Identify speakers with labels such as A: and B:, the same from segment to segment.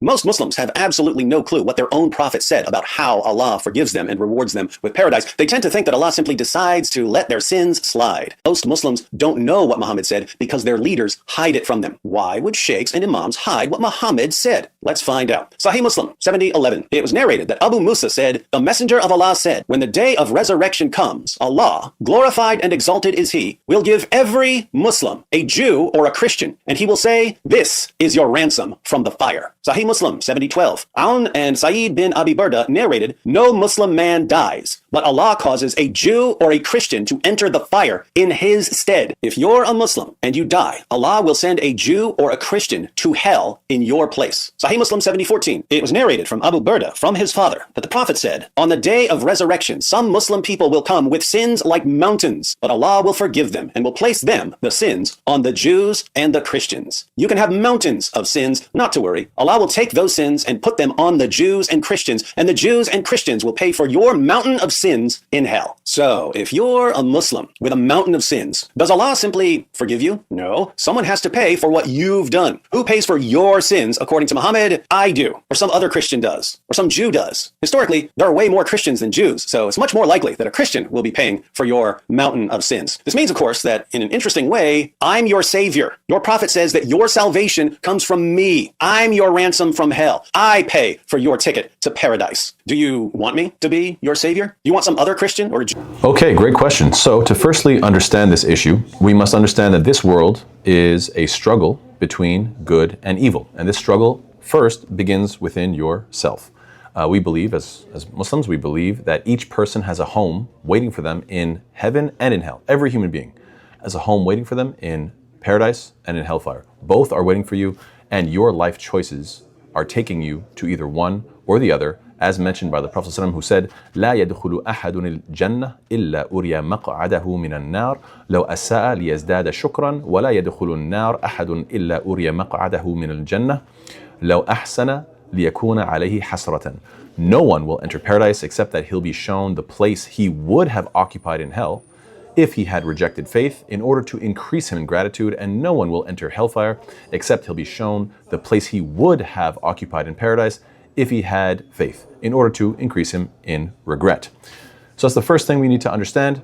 A: Most Muslims have absolutely no clue what their own prophet said about how Allah forgives them and rewards them with paradise. They tend to think that Allah simply decides to let their sins slide. Most Muslims don't know what Muhammad said because their leaders hide it from them. Why would sheikhs and imams hide what Muhammad said? Let's find out. Sahih Muslim 70:11. It was narrated that Abu Musa said, "The messenger of Allah said, when the day of resurrection comes, Allah, glorified and exalted is he, will give every Muslim, a Jew or a Christian, and he will say, this is your ransom from the fire." Sahih Muslim 70:12. Aun and Sa'id bin Abi Burda narrated, "No Muslim man dies, but Allah causes a Jew or a Christian to enter the fire in his stead. If you're a Muslim and you die, Allah will send a Jew or a Christian to hell in your place." Sahih Muslim 70:14. It was narrated from Abu Burda, from his father, that the Prophet said, "On the day of resurrection, some Muslim people will come with sins like mountains, but Allah will forgive them and will place them, the sins, on the Jews and the Christians." You can have mountains of sins, not to worry. Allah will take those sins and put them on the Jews and Christians, and the Jews and Christians will pay for your mountain of sins in hell. So, if you're a Muslim with a mountain of sins, does Allah simply forgive you? No. Someone has to pay for what you've done. Who pays for your sins according to Muhammad? I do. Or some other Christian does. Or some Jew does. Historically, there are way more Christians than Jews, so it's much more likely that a Christian will be paying for your mountain of sins. This means, of course, that in an interesting way, I'm your savior. Your prophet says that your salvation comes from me. I'm your ransom from hell. I pay for your ticket to paradise. Do you want me to be your savior? Do you want some other Christian or Jew?
B: Okay, great question. So to firstly understand this issue, we must understand that this world is a struggle between good and evil. And this struggle first begins within yourself. We believe, as Muslims, we believe that each person has a home waiting for them in heaven and in hell. Every human being has a home waiting for them in paradise and in hellfire. Both are waiting for you, and your life choices are taking you to either one or the other, as mentioned by the Prophet ﷺ, who said, "لا يدخل أحد الجنة إلا أري مقعده من النار لو أساء ليزداد شكرا ولا يدخل النار أحد إلا أري مقعده من الجنة لو أحسن ليكون عليه حسرة." No one will enter paradise except that he'll be shown the place he would have occupied in hell if he had rejected faith, in order to increase him in gratitude, and no one will enter hellfire except he'll be shown the place he would have occupied in paradise if he had faith, in order to increase him in regret. So that's the first thing we need to understand,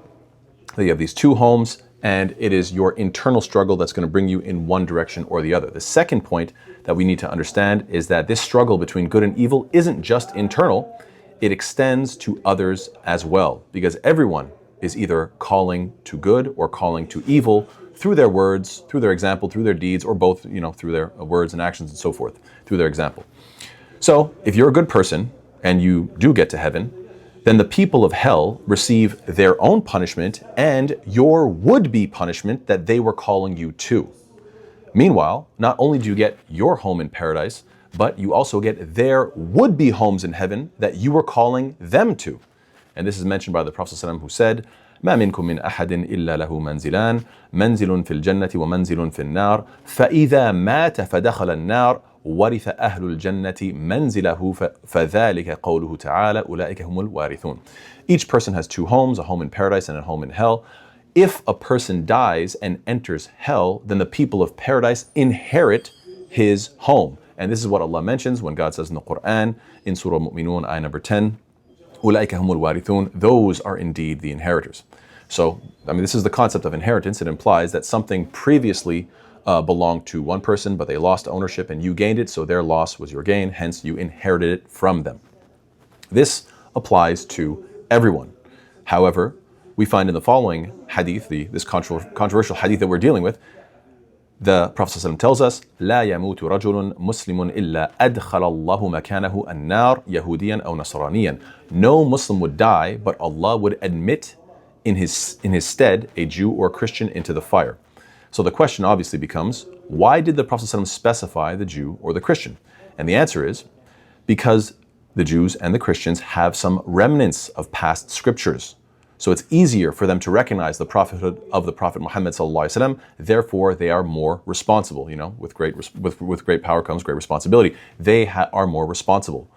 B: that you have these two homes, and it is your internal struggle that's going to bring you in one direction or the other. The second point that we need to understand is that this struggle between good and evil isn't just internal, it extends to others as well, because everyone is either calling to good or calling to evil through their words, through their example, through their deeds, or both, through their words and actions and so forth, through their example. So if you're a good person and you do get to heaven, then the people of hell receive their own punishment and your would-be punishment that they were calling you to. Meanwhile, not only do you get your home in paradise, but you also get their would-be homes in heaven that you were calling them to. And this is mentioned by the Prophet ﷺ, who said, ما منكم من أحد إلا له منزلان منزل في الجنة ومنزل في النار فإذا مات فدخل النار ورث أهل الجنة منزله فذلك قوله تعالى أولئك هم الوارثون. Each person has two homes, a home in paradise and a home in hell. If a person dies and enters hell, then the people of paradise inherit his home. And this is what Allah mentions when God says in the Quran, in Surah Mu'minun, ayah number 10, أولئك هم الوارثون, those are indeed the inheritors. So, this is the concept of inheritance. It implies that something previously belonged to one person, but they lost ownership and you gained it, so their loss was your gain, hence you inherited it from them. This applies to everyone. However, we find in the following hadith, this controversial hadith that we're dealing with, the Prophet ﷺ tells us, لا يموت رجل مسلم إلا أدخل الله مكانه النار يهوديا أو نصرانيا. No Muslim would die, but Allah would admit in his stead a Jew or a Christian into the fire. So the question obviously becomes, why did the Prophet ﷺ specify the Jew or the Christian? And the answer is, because the Jews and the Christians have some remnants of past scriptures. So it's easier for them to recognize the prophethood of the Prophet Muhammad ﷺ. Therefore, they are more responsible. With great power comes great responsibility. They are more responsible.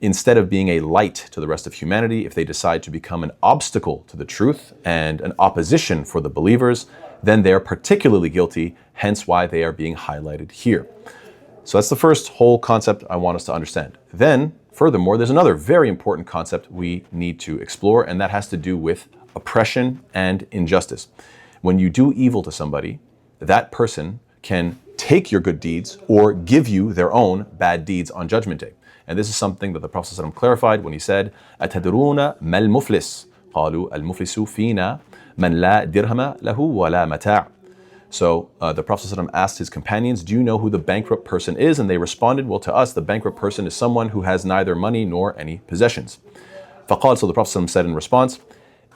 B: Instead of being a light to the rest of humanity, if they decide to become an obstacle to the truth and an opposition for the believers, then they are particularly guilty, hence why they are being highlighted here. So that's the first whole concept I want us to understand. Then, furthermore, there's another very important concept we need to explore, and that has to do with oppression and injustice. When you do evil to somebody, that person can take your good deeds or give you their own bad deeds on Judgment Day. And this is something that the Prophet ﷺ clarified when he said, أَتَدْرُونَ مَا الْمُفْلِسُ قَالُوا الْمُفْلِسُ فِينَا مَنْ لَا دِرْهَمَ لَهُ وَلَا مَتَاعٌ. So the Prophet ﷺ asked his companions, do you know who the bankrupt person is? And they responded, well, to us, the bankrupt person is someone who has neither money nor any possessions. فقال, so the Prophet ﷺ said in response,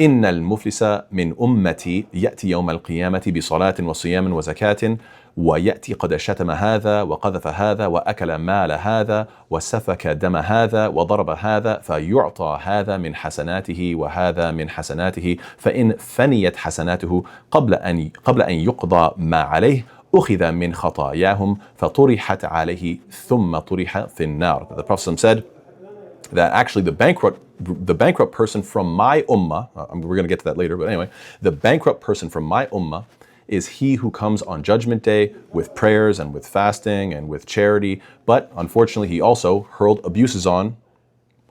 B: إن المفلس من أمتي يأتي يوم القيامة بصلاة وصيام وزكاة ويأتي قد شتم هذا وقذف هذا وأكل مال هذا وسفك دم هذا وضرب هذا فيعطى هذا من حسناته وهذا من حسناته فإن فنيت حسناته قبل أن يقضى ما عليه أخذ من خطاياهم فطرحت عليه ثم طرح في النار. The Prophet said that actually the bankrupt person from my ummah, we're going to get to that later, but anyway, the bankrupt person from my ummah is he who comes on Judgment Day with prayers and with fasting and with charity, but unfortunately he also hurled abuses on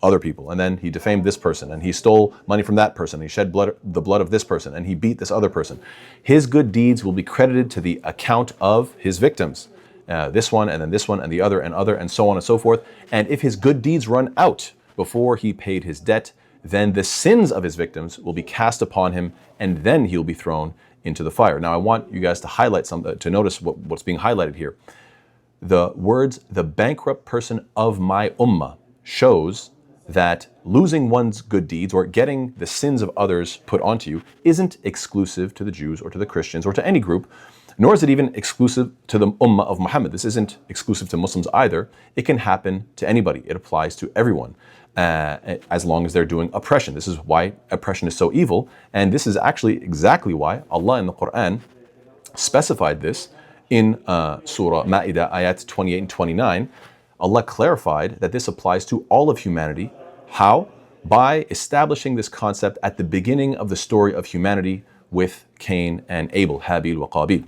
B: other people, and then he defamed this person, and he stole money from that person, he shed the blood of this person, and he beat this other person. His good deeds will be credited to the account of his victims. This one, and then this one, and the other, and so on and so forth. And if his good deeds run out before he paid his debt, then the sins of his victims will be cast upon him, and then he'll be thrown into the fire. Now, I want you guys to highlight to notice what's being highlighted here. The words, the bankrupt person of my ummah, shows that losing one's good deeds or getting the sins of others put onto you isn't exclusive to the Jews or to the Christians or to any group, nor is it even exclusive to the ummah of Muhammad. This isn't exclusive to Muslims either. It can happen to anybody. It applies to everyone, as long as they're doing oppression. This is why oppression is so evil, and this is actually exactly why Allah in the Quran specified this in Surah Ma'idah, ayat 28 and 29. Allah clarified that this applies to all of humanity. How? By establishing this concept at the beginning of the story of humanity with Cain and Abel, Habil wa Qabil.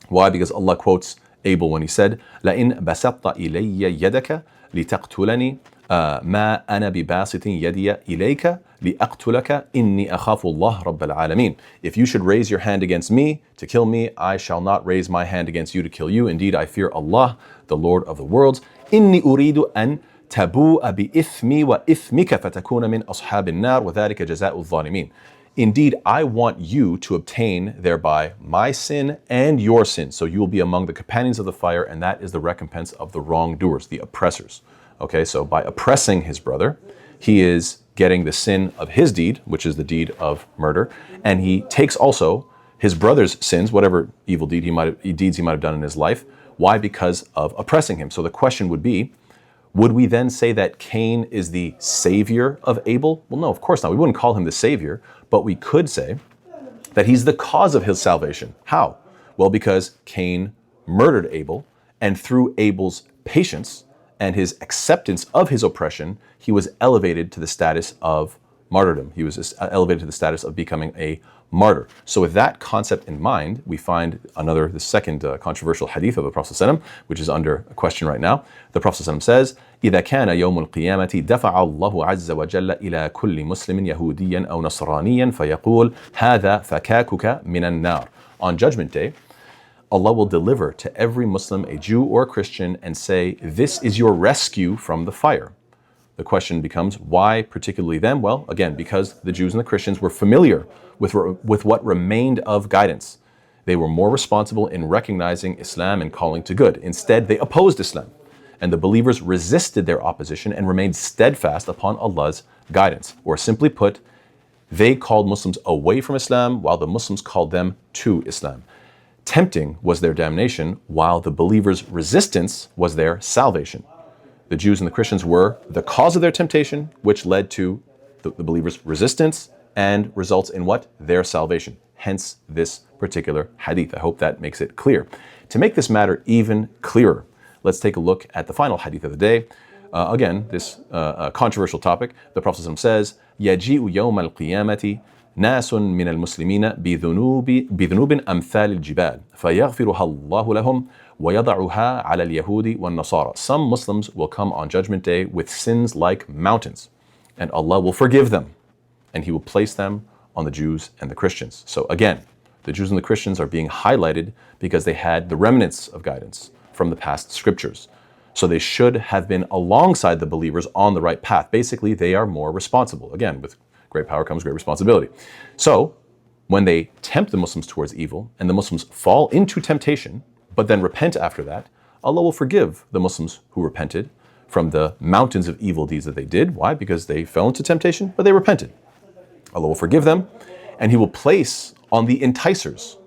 B: Why? Because Allah quotes Abel when he said, لَإِن بَسَطْتَ إِلَيَّ يَدَكَ لِتَقْتُلَنِي مَا أَنَا بِبَاسِطٍ يَدِيَ إِلَيْكَ لِأَقْتُلَكَ إِنِّي أَخَافُ اللَّهَ رَبَّ الْعَالَمِينَ. If you should raise your hand against me to kill me, I shall not raise my hand against you to kill you. Indeed, I fear Allah, the Lord of the worlds. إِنِّي أُرِيدُ أَن تَبُوءَ بِإِثْمِي وَإِثْمِكَ فَتَكُونَ مِنْ أَصْحَابِ النَّارِ وَذَلِكَ جَزَاءُ الظَّالِمِينَ. Indeed, I want you to obtain thereby my sin and your sin, so you will be among the companions of the fire, and that is the recompense of the wrongdoers, the oppressors. Okay, so by oppressing his brother, he is getting the sin of his deed, which is the deed of murder, and he takes also his brother's sins, whatever evil deeds he might have done in his life. Why? Because of oppressing him. So the question would be, would we then say that Cain is the savior of Abel? Well, no, of course not. We wouldn't call him the savior, but we could say that he's the cause of his salvation. How? Well, because Cain murdered Abel, and through Abel's patience and his acceptance of his oppression, he was elevated to the status of martyrdom. He was elevated to the status of becoming a martyr. So with that concept in mind, we find the second controversial hadith of the Prophet ﷺ, which is under question right now. The Prophet ﷺ says, إِذَا كَانَ يَوْمُ الْقِيَامَةِ دَفَعَ اللَّهُ عَزَّ وَجَلَّ إِلَى كُلِّ مُسْلِمٍ يَهُودِيًّا أَوْ نَصْرَانِيًّا فَيَقُولُ هَذَا فَكَاكُكَ مِنَ النَّارِ. On Judgment Day, Allah will deliver to every Muslim, a Jew or a Christian, and say, this is your rescue from the fire. The question becomes, why particularly them? Well, again, because the Jews and the Christians were familiar with what remained of guidance. They were more responsible in recognizing Islam and calling to good. Instead, they opposed Islam, and the believers resisted their opposition and remained steadfast upon Allah's guidance. Or simply put, they called Muslims away from Islam while the Muslims called them to Islam. Tempting was their damnation, while the believers' resistance was their salvation. The Jews and the Christians were the cause of their temptation, which led to the believers' resistance and results in what? Their salvation. Hence this particular hadith. I hope that makes it clear. To make this matter even clearer, let's take a look at the final hadith of the day. Again, this controversial topic. The Prophet ﷺ says, يَجِيءُ يَوْمَ الْقِيَامَةِ ناس من المسلمين بذنوب أمثال الجبال فيغفرها الله لهم ويضعها على اليهود والنصارى. Some Muslims will come on Judgment Day with sins like mountains, and Allah will forgive them, and He will place them on the Jews and the Christians. So again, the Jews and the Christians are being highlighted because they had the remnants of guidance from the past scriptures. So they should have been alongside the believers on the right path. Basically, they are more responsible. Again, with great power comes great responsibility. So when they tempt the Muslims towards evil and the Muslims fall into temptation, but then repent after that, Allah will forgive the Muslims who repented from the mountains of evil deeds that they did. Why? Because they fell into temptation, but they repented. Allah will forgive them, and He will place on the enticers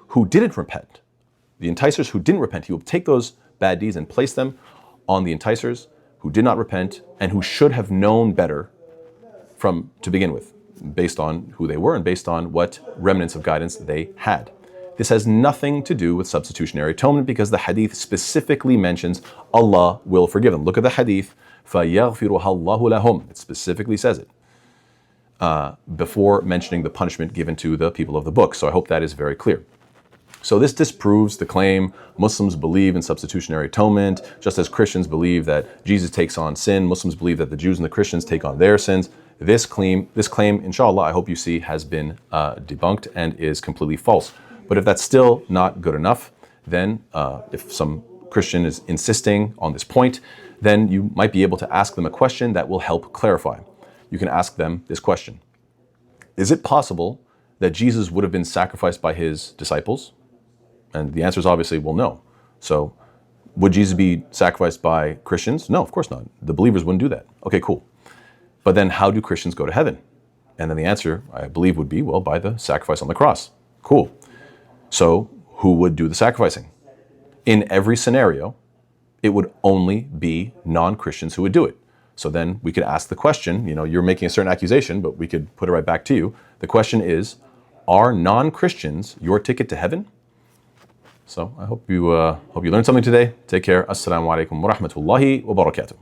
B: who didn't repent, the enticers who didn't repent, He will take those bad deeds and place them on the enticers who did not repent and who should have known better from to begin with, based on who they were and based on what remnants of guidance they had. This has nothing to do with substitutionary atonement because the hadith specifically mentions Allah will forgive them. Look at the hadith, فَيَغْفِرُهَا اللَّهُ لَهُمْ. It specifically says it before mentioning the punishment given to the people of the book. So I hope that is very clear. So this disproves the claim Muslims believe in substitutionary atonement, just as Christians believe that Jesus takes on sin. Muslims believe that the Jews and the Christians take on their sins. This claim, inshallah, I hope you see, has been debunked and is completely false. But if that's still not good enough, then if some Christian is insisting on this point, then you might be able to ask them a question that will help clarify. You can ask them this question. Is it possible that Jesus would have been sacrificed by His disciples? And the answer is obviously, well, no. So would Jesus be sacrificed by Christians? No, of course not. The believers wouldn't do that. Okay, cool. But then how do Christians go to heaven? And then the answer, I believe, would be, well, by the sacrifice on the cross. Cool. So who would do the sacrificing? In every scenario, it would only be non-Christians who would do it. So then we could ask the question, you're making a certain accusation, but we could put it right back to you. The question is, are non-Christians your ticket to heaven? So I hope you learned something today. Take care. Assalamu alaikum wa rahmatullahi wa barakatuh.